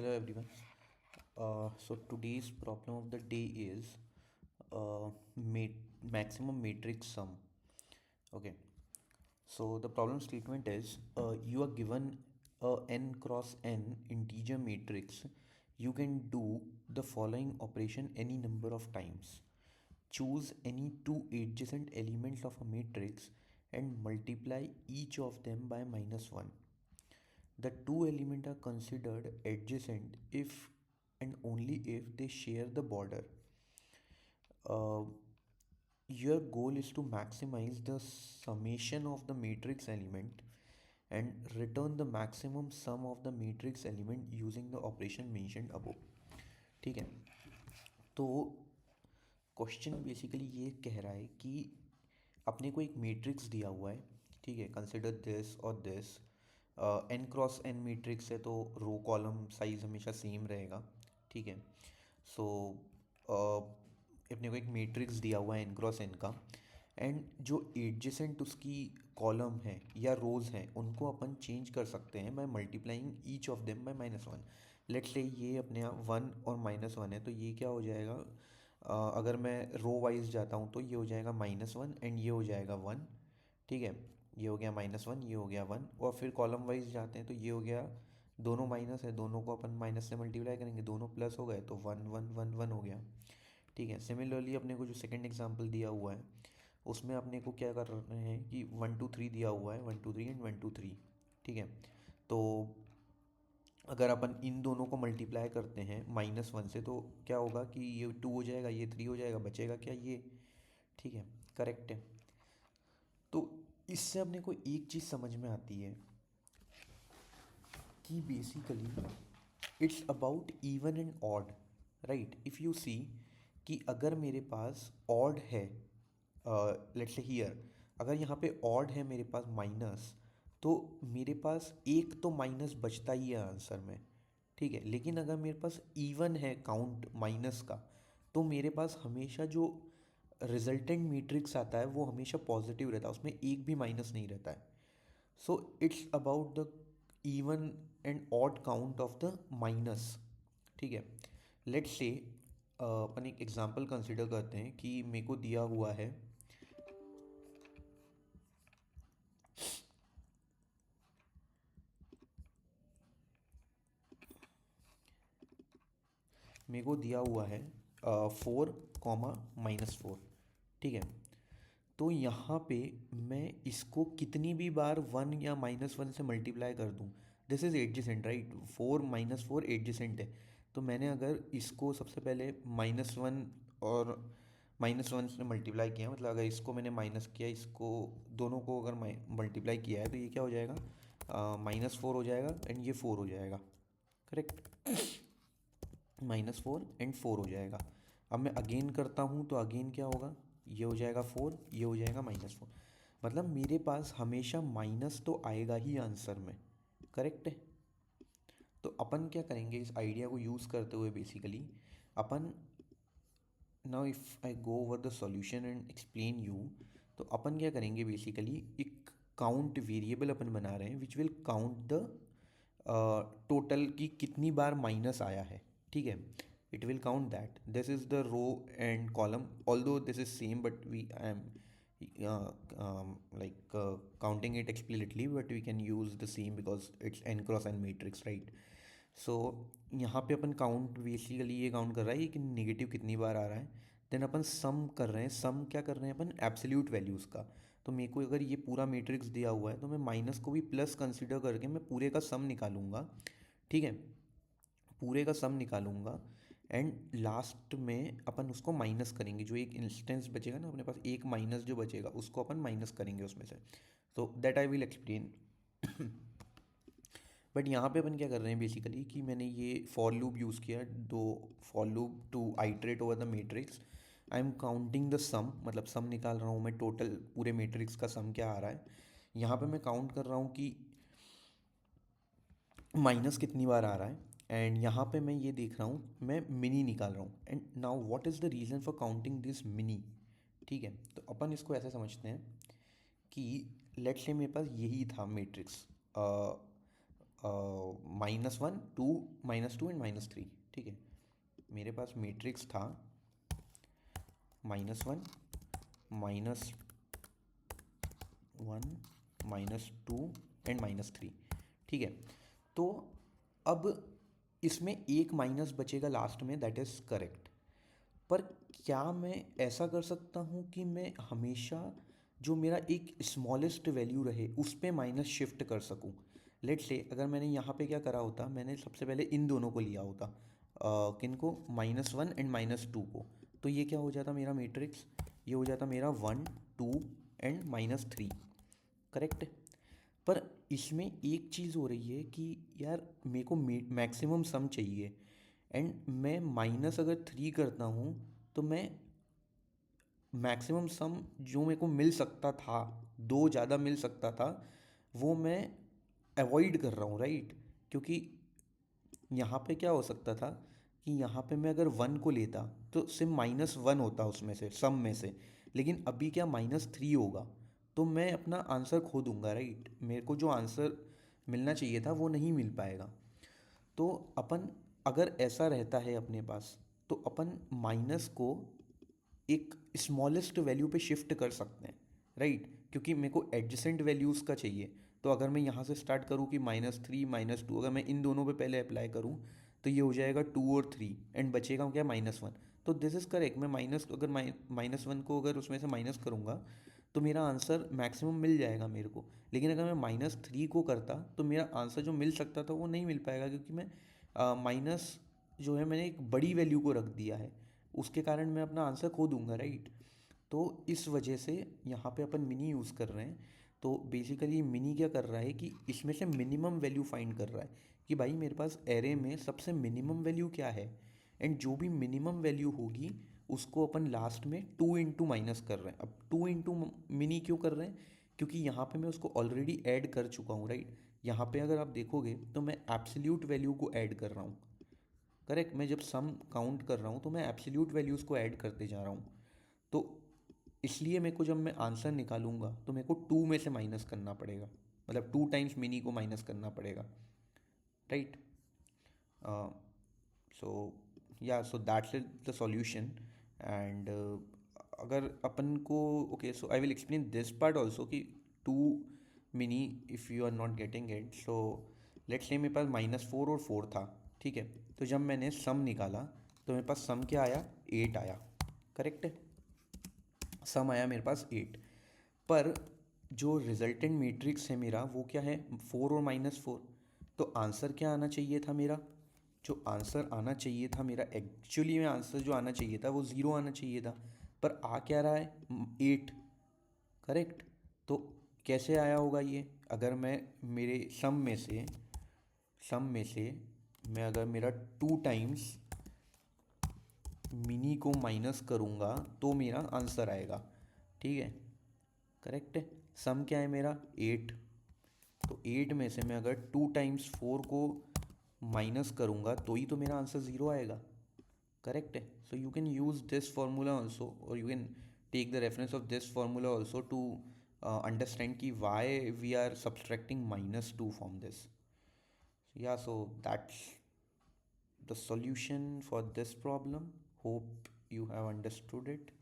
Hello everyone. So today's problem of the day is maximum matrix sum. Okay. So the problem statement is you are given a n cross n integer matrix. You can do the following operation any number of times. Choose any two adjacent elements of a matrix and multiply each of them by minus 1. The two elements are considered adjacent if and only if they share the border. Uh, your goal is to maximize the summation of the matrix element and return the maximum sum of the matrix element using the operation mentioned above. ठीक है, तो question basically ये कह रहा है कि अपने को एक मैट्रिक्स दिया हुआ है. ठीक है, कंसिडर दिस और this. N cross N matrix है तो रो कॉलम साइज हमेशा सेम रहेगा. ठीक है, सो अपने को एक मैट्रिक्स दिया हुआ है एन क्रॉस एन का, एंड जो एडजेसेंट उसकी कॉलम है या रोज हैं उनको अपन चेंज कर सकते हैं by multiplying each of them by minus one. Let's say ये अपने यहाँ वन और माइनस वन है तो ये क्या हो जाएगा, अगर मैं रो वाइज जाता हूँ तो ये हो जाएगा माइनस वन एंड ये हो जाएगा वन. ठीक है, ये हो गया माइनस वन, ये हो गया वन. और फिर कॉलम वाइज जाते हैं तो ये हो गया, दोनों माइनस है, दोनों को अपन माइनस से मल्टीप्लाई करेंगे, दोनों प्लस हो गए तो वन वन वन वन हो गया. ठीक है, सिमिलरली अपने को जो सेकंड एग्जांपल दिया हुआ है उसमें अपने को क्या कर रहे हैं कि वन टू थ्री दिया हुआ है, one two three and one two three. ठीक है, तो अगर अपन इन दोनों को मल्टीप्लाई करते हैं माइनस वन से तो क्या होगा कि ये टू हो जाएगा, ये थ्री हो जाएगा, बचेगा क्या ये. ठीक है, करेक्ट है. तो इससे अपने को एक चीज़ समझ में आती है कि basically it's about even and odd. Right, if you see कि अगर मेरे पास ऑड है, लेट्स से हियर अगर यहाँ पे ऑड है मेरे पास माइनस, तो मेरे पास एक तो माइनस बचता ही है आंसर में. ठीक है, लेकिन अगर मेरे पास इवन है काउंट माइनस का तो मेरे पास हमेशा जो रिजल्टेंट मैट्रिक्स आता है वो हमेशा पॉजिटिव रहता है, उसमें एक भी माइनस नहीं रहता है. So it's about the even and odd count of the minus. ठीक है, लेट्स से अपन एक एग्जांपल कंसिडर करते हैं कि मेरे को दिया हुआ है फोर कॉमा माइनस फोर. ठीक है, तो यहाँ पे मैं इसको कितनी भी बार वन या माइनस वन से मल्टीप्लाई कर दूँ, this is adjacent right, four minus four adjacent है. तो मैंने अगर इसको सबसे पहले माइनस वन और माइनस वन से मल्टीप्लाई किया, मतलब अगर इसको मैंने माइनस किया, इसको दोनों को अगर मल्टीप्लाई किया है तो ये क्या हो जाएगा, माइनस फोर हो जाएगा एंड ये फोर हो जाएगा. Correct, minus four and four हो जाएगा. अब मैं अगेन करता हूँ तो अगेन क्या होगा, ये हो जाएगा फोर, ये हो जाएगा माइनस फोर. मतलब मेरे पास हमेशा माइनस तो आएगा ही आंसर में. करेक्ट है, तो अपन क्या करेंगे इस आइडिया को यूज़ करते हुए basically upon, now if I go over the solution and explain you, तो अपन क्या करेंगे बेसिकली एक काउंट वेरिएबल अपन बना रहे हैं which will count the total की कितनी बार माइनस आया है. ठीक है, it will count that. This is the row and column, although this is same but we am counting it explicitly, but we can use the same because it's n cross n matrix, right? So यहाँ पे अपन count basically ये count कर रहा है कि negative कितनी बार आ रहा है. देन अपन सम कर रहे हैं, सम क्या कर रहे हैं अपन, एब्सोल्यूट वैल्यूज़ का. तो मेरे को अगर ये पूरा मैट्रिक्स दिया हुआ है तो मैं माइनस को भी प्लस कंसिडर करके मैं पूरे का सम निकालूंगा. ठीक है, पूरे का सम निकालूंगा एंड लास्ट में अपन उसको माइनस करेंगे. जो एक इंस्टेंस बचेगा ना अपने पास, एक माइनस जो बचेगा उसको अपन माइनस करेंगे उसमें से. तो that I will explain. But यहाँ पे अपन क्या कर रहे हैं बेसिकली कि मैंने ये फॉर लूप यूज़ किया, दो for loop to iterate over the matrix. I am counting the sum, मतलब सम निकाल रहा हूँ मैं, टोटल पूरे मैट्रिक्स का सम क्या आ रहा है. यहाँ पे मैं काउंट कर रहा हूँ कि माइनस कितनी बार आ रहा है, एंड यहाँ पे मैं ये देख रहा हूँ, मैं मिनी निकाल रहा हूँ. And now what is the reason for counting this mini. ठीक है, तो अपन इसको ऐसे समझते हैं कि लेट्स से मेरे पास यही था मैट्रिक्स, -1 2 -2 एंड -3। ठीक है, मेरे पास मैट्रिक्स था -1 -1 -2 एंड -3। ठीक है, तो अब इसमें एक माइनस बचेगा लास्ट में, दैट इज़ करेक्ट। पर क्या मैं ऐसा कर सकता हूँ कि मैं हमेशा जो मेरा एक स्मॉलेस्ट वैल्यू रहे उस पे माइनस शिफ्ट कर सकूँ? लेट्स से अगर मैंने यहाँ पे क्या करा होता, मैंने सबसे पहले इन दोनों को लिया होता, किन को, -1 एंड -2 को, तो ये क्या हो जाता मेरा मैट्रिक्स, ये हो जाता मेरा 1 2 एंड -3। करेक्ट। पर इसमें एक चीज़ हो रही है कि यार मेरे को मैक्सिमम सम चाहिए, एंड मैं माइनस अगर 3 करता हूँ तो मैं मैक्सिमम सम जो मेरे को मिल सकता था, दो ज़्यादा मिल सकता था, वो मैं अवॉइड कर रहा हूँ, राइट? क्योंकि यहाँ पे क्या हो सकता था कि यहाँ पे मैं अगर 1 को लेता तो सिर्फ -1 होता उसमें से, सम में से, लेकिन अभी क्या -3 होगा, तो मैं अपना आंसर खो दूंगा, राइट? मेरे को जो आंसर मिलना चाहिए था वो नहीं मिल पाएगा। तो अपन अगर ऐसा रहता है अपने पास, तो अपन माइनस को एक स्मॉलेस्ट वैल्यू पे शिफ्ट कर सकते हैं, राइट? क्योंकि मेरे को एडजेसेंट वैल्यूज़ का चाहिए। तो अगर मैं यहाँ से स्टार्ट करूँ कि -3 -2, अगर मैं इन दोनों पे पहले अप्लाई करूँ तो ये हो जाएगा 2 और 3, एंड बचेगा क्या, -1। तो दिस इज़ करेक्ट। मैं माइनस अगर -1 को अगर उसमें से माइनस करूँगा तो मेरा आंसर मैक्सिमम मिल जाएगा मेरे को। लेकिन अगर मैं -3 को करता तो मेरा आंसर जो मिल सकता था वो नहीं मिल पाएगा, क्योंकि मैं माइनस जो है मैंने एक बड़ी वैल्यू को रख दिया है, उसके कारण मैं अपना आंसर खो दूंगा, राइट? तो इस वजह से यहाँ पे अपन मिनी यूज़ कर रहे हैं। तो बेसिकली मिनी क्या कर रहा है कि इसमें से मिनिमम वैल्यू फाइंड कर रहा है कि भाई मेरे पास एरे में सबसे मिनिमम वैल्यू क्या है, एंड जो भी मिनिमम वैल्यू होगी उसको अपन लास्ट में 2 इंटू माइनस कर रहे हैं। अब 2 इंटू मिनी क्यों कर रहे हैं? क्योंकि यहाँ पे मैं उसको ऑलरेडी ऐड कर चुका हूँ, राइट? यहाँ पे अगर आप देखोगे तो मैं एब्सोल्यूट वैल्यू को ऐड कर रहा हूँ। करेक्ट, मैं जब सम काउंट कर रहा हूँ तो मैं एब्सोल्यूट वैल्यूज़ को ऐड करते जा रहा हूँ। तो इसलिए मेरे को जब मैं आंसर निकालूंगा तो मेरे को 2 में से माइनस करना पड़ेगा, मतलब 2 टाइम्स मिनी को माइनस करना पड़ेगा, राइट? सो या so that's it the solution. And अगर अपन को, okay, so I will explain this part also कि 2 मिनी, if you are not getting it, so let's say मेरे पास -4 और 4 था। ठीक है, तो जब मैंने सम निकाला तो मेरे पास सम क्या आया, 8 आया। करेक्ट है, सम आया मेरे पास 8। पर जो रिजल्टेंट मैट्रिक्स है मेरा वो क्या है, 4 और -4। तो आंसर क्या आना चाहिए था मेरा, जो आंसर आना चाहिए था मेरा, एक्चुअली में आंसर जो आना चाहिए था वो 0 आना चाहिए था, पर आ क्या रहा है, 8। करेक्ट। तो कैसे आया होगा ये, अगर मैं मेरे सम में से मैं अगर मेरा 2 टाइम्स मिनी को माइनस करूँगा तो मेरा आंसर आएगा। ठीक है, करेक्ट है। सम क्या है मेरा, 8। तो 8 में से मैं अगर 2 टाइम्स 4 को माइनस करूँगा तो ही तो मेरा आंसर 0 आएगा। करेक्ट है। So you can use this formula also, और you can take the reference of this formula also to understand कि why we are subtracting -2 from this. Yeah, so that's the solution for this problem. Hope you have understood it.